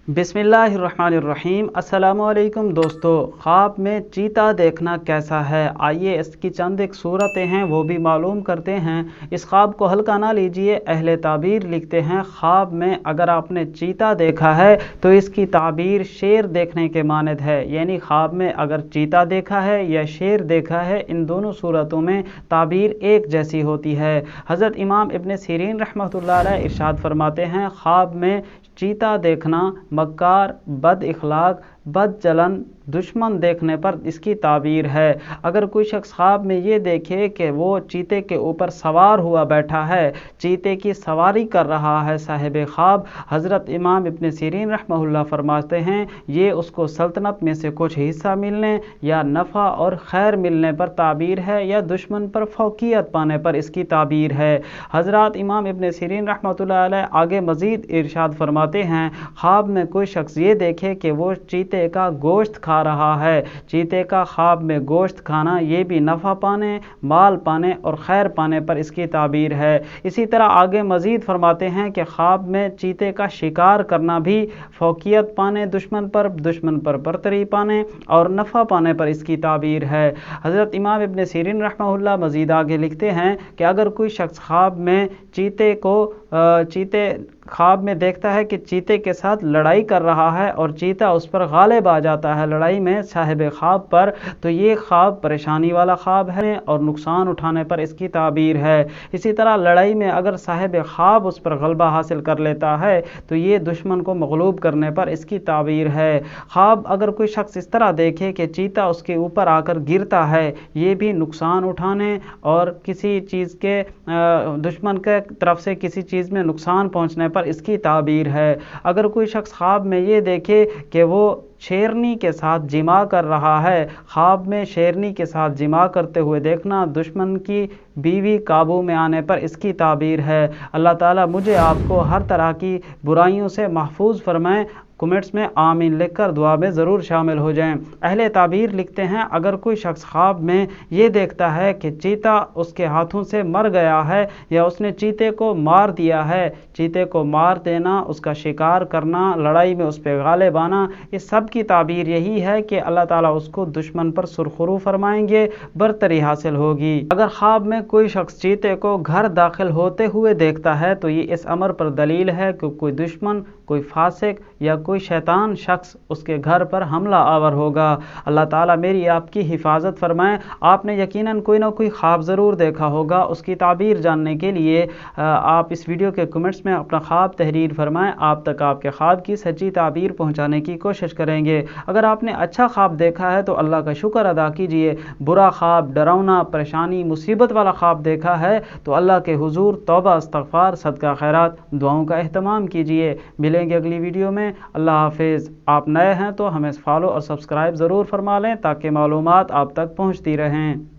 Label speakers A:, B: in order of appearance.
A: बिस्मिल्लाहिर्रहमानिर्रहीम। अस्सलामुअलैकुम दोस्तों, ख्वाब में चीता देखना कैसा है, आइए इसकी चंद एक सूरतें हैं वो भी मालूम करते हैं। इस ख्वाब को हल्का ना लीजिए। अहले ताबीर लिखते हैं ख्वाब में अगर आपने चीता देखा है तो इसकी ताबीर शेर देखने के मानद है। यानी ख्वाब में अगर चीता देखा है या शेर देखा है, इन दोनों सूरतों में ताबीर एक जैसी होती है। हज़रत इमाम इब्न सीरीन रहमतुल्लाह अलैह इरशाद फरमाते हैं, ख्वाब में चीता देखना मक्कार, बद इखलाक, बद चलन, दुश्मन देखने पर इसकी ताबीर है। अगर कोई शख्स ख्वाब में ये देखे कि वो चीते के ऊपर सवार हुआ बैठा है, चीते की सवारी कर रहा है साहिब ख्वाब, हज़रत इमाम इब्न सीरीन रहमहुल्लाह फरमाते हैं ये उसको सल्तनत में से कुछ हिस्सा मिलने या नफ़ा और खैर मिलने पर ताबीर है या दुश्मन पर फौकियत पाने पर इसकी ताबीर है। हज़रत इमाम इब्न सीरीन रहमतुल्लाह अलैह आगे मज़ीद इरशाद फरमाते हैं, ख्वाब में कोई शख्स ये देखे कि वो चीते का गोश्त खा रहा है, चीते का ख्वाब में गोश्त खाना ये भी नफ़ा पाने, माल पाने और खैर पाने पर इसकी ताबीर है। इसी तरह आगे मज़ीद फरमाते हैं कि ख्वाब में चीते का शिकार करना भी फौकियत पाने दुश्मन पर बरतरी पाने और नफ़ा पाने पर इसकी ताबीर है। हज़रत इमाम इब्न सीरीन रहमहुल्लाह मज़ीद आगे लिखते हैं कि अगर कोई शख्स ख्वाब में ख्वाब में देखता है कि चीते के साथ लड़ाई कर रहा है और चीता उस पर गालिब आ जाता है लड़ाई में साहिब ख्वाब पर, तो ये ख्वाब परेशानी वाला ख्वाब है और नुकसान उठाने पर इसकी ताबीर है। इसी तरह लड़ाई में अगर साहिब ख्वाब उस पर गलबा हासिल कर लेता है तो ये दुश्मन को मगलूब करने पर इसकी ताबीर है। ख्वाब अगर कोई शख्स इस तरह देखे कि चीता उसके ऊपर आकर गिरता है, ये भी नुकसान उठाने और किसी चीज़ के दुश्मन के तरफ से किसी चीज़ में नुकसान पहुँचने पर इसकी ताबीर है। अगर कोई शख्स ख्वाब में ये देखे कि वो शेरनी के साथ जिमा कर रहा है, ख्वाब में शेरनी के साथ जिमा करते हुए देखना दुश्मन की बीवी काबू में आने पर इसकी ताबीर है। अल्लाह ताला मुझे आपको हर तरह की बुराइयों से महफूज फरमाएं। कमेंट्स में आमीन लिखकर दुआ में ज़रूर शामिल हो जाएं। अहले ताबीर लिखते हैं अगर कोई शख्स ख्वाब में ये देखता है कि चीता उसके हाथों से मर गया है या उसने चीते को मार दिया है, चीते को मार देना, उसका शिकार करना, लड़ाई में उस पर गालिब आना, इस सब की ताबीर यही है कि अल्लाह ताला उसको दुश्मन पर सुरखरू फरमाएंगे, बरतरी हासिल होगी। अगर ख्वाब में कोई शख्स चीते को घर दाखिल होते हुए देखता है तो ये इस अमर पर दलील है कि कोई दुश्मन, कोई फासिक या कोई शैतान शख्स उसके घर पर हमला आवर होगा। अल्लाह ताला मेरी आपकी हिफाजत फरमाए। आपने यकीनन कोई ना कोई ख्वाब ज़रूर देखा होगा, उसकी ताबीर जानने के लिए आप इस वीडियो के कमेंट्स में अपना ख्वाब तहरीर फरमाएं। आप तक आपके ख्वाब की सच्ची ताबीर पहुंचाने की कोशिश करेंगे। अगर आपने अच्छा ख्वाब देखा है तो अल्लाह का शुक्र अदा कीजिए। बुरा ख्वाब, डरावना, परेशानी, मुसीबत वाला ख्वाब देखा है तो अल्लाह के हुजूर तौबा, इस्तग़फ़ार, सदका खैरात, दुआओं का एहतमाम कीजिए। मिलेंगे अगली वीडियो में। अल्लाह हाफिज़। आप नए हैं तो हमें फॉलो और सब्सक्राइब ज़रूर फरमा लें ताकि मालूमात आप तक पहुँचती रहें।